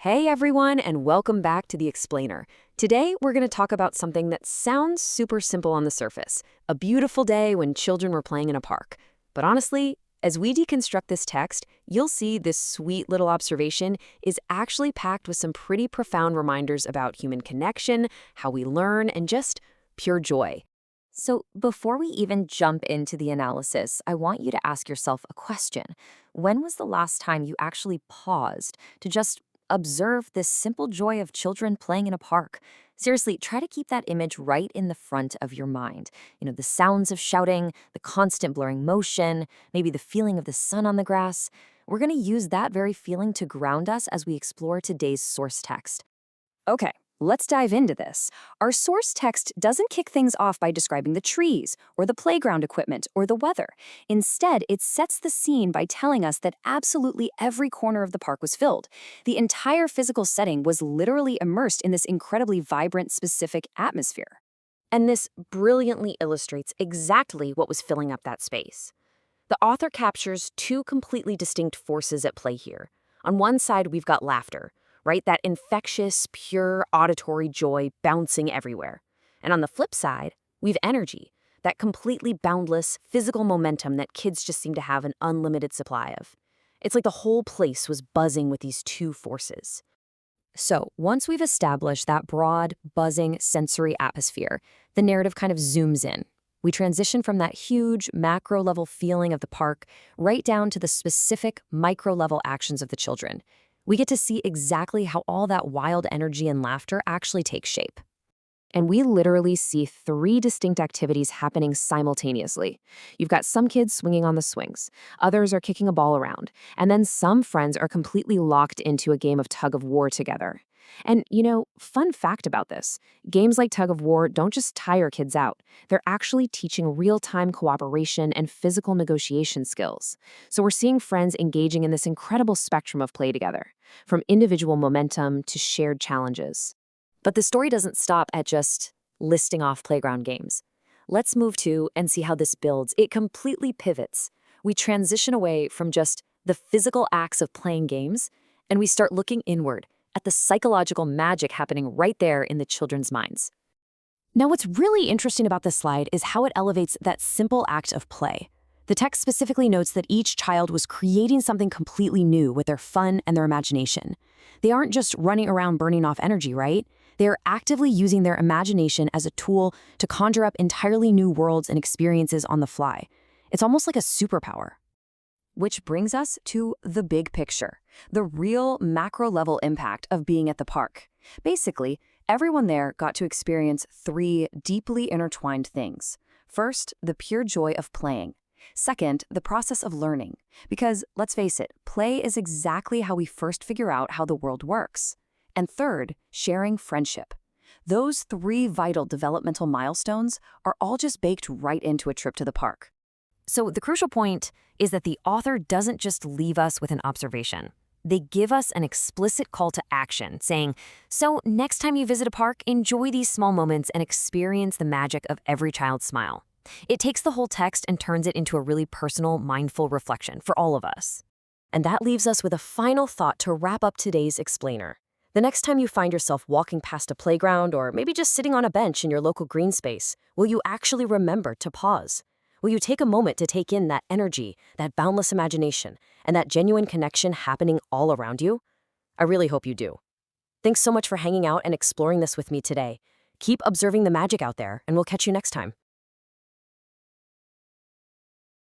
Hey everyone, and welcome back to The Explainer. Today, we're going to talk about something that sounds super simple on the surface, a beautiful day when children were playing in a park. But honestly, as we deconstruct this text, you'll see this sweet little observation is actually packed with some pretty profound reminders about human connection, how we learn, and just pure joy. So, before we even jump into the analysis, I want you to ask yourself a question. When was the last time you actually paused to just observe this simple joy of children playing in a park? Seriously, try to keep that image right in the front of your mind. The sounds of shouting, the constant blurring motion, maybe the feeling of the sun on the grass. We're going to use that very feeling to ground us as we explore today's source text. Okay, let's dive into this. Our source text doesn't kick things off by describing the trees, or the playground equipment, or the weather. Instead, it sets the scene by telling us that absolutely every corner of the park was filled. The entire physical setting was literally immersed in this incredibly vibrant, specific atmosphere. And this brilliantly illustrates exactly what was filling up that space. The author captures two completely distinct forces at play here. On one side, we've got laughter, right? That infectious, pure auditory joy bouncing everywhere. And on the flip side, we've energy, that completely boundless physical momentum that kids just seem to have an unlimited supply of. It's like the whole place was buzzing with these two forces. So, once we've established that broad, buzzing sensory atmosphere, the narrative kind of zooms in. We transition from that huge, macro-level feeling of the park right down to the specific, micro-level actions of the children. We get to see exactly how all that wild energy and laughter actually takes shape. And we literally see three distinct activities happening simultaneously. You've got some kids swinging on the swings, others are kicking a ball around, and then some friends are completely locked into a game of tug of war together. And, fun fact about this, games like tug of war don't just tire kids out. They're actually teaching real-time cooperation and physical negotiation skills. So we're seeing friends engaging in this incredible spectrum of play together, from individual momentum to shared challenges. But the story doesn't stop at just listing off playground games. Let's move to and see how this builds. It completely pivots. We transition away from just the physical acts of playing games, and we start looking inward at the psychological magic happening right there in the children's minds. Now, what's really interesting about this slide is how it elevates that simple act of play. The text specifically notes that each child was creating something completely new with their fun and their imagination. They aren't just running around burning off energy, right? They are actively using their imagination as a tool to conjure up entirely new worlds and experiences on the fly. It's almost like a superpower. Which brings us to the big picture, the real macro-level impact of being at the park. Basically, everyone there got to experience three deeply intertwined things. First, the pure joy of playing. Second, the process of learning. Because, let's face it, play is exactly how we first figure out how the world works. And third, sharing friendship. Those three vital developmental milestones are all just baked right into a trip to the park. So the crucial point is that the author doesn't just leave us with an observation. They give us an explicit call to action, saying, so next time you visit a park, enjoy these small moments and experience the magic of every child's smile. It takes the whole text and turns it into a really personal, mindful reflection for all of us. And that leaves us with a final thought to wrap up today's explainer. The next time you find yourself walking past a playground or maybe just sitting on a bench in your local green space, will you actually remember to pause? Will you take a moment to take in that energy, that boundless imagination, and that genuine connection happening all around you? I really hope you do. Thanks so much for hanging out and exploring this with me today. Keep observing the magic out there, and we'll catch you next time.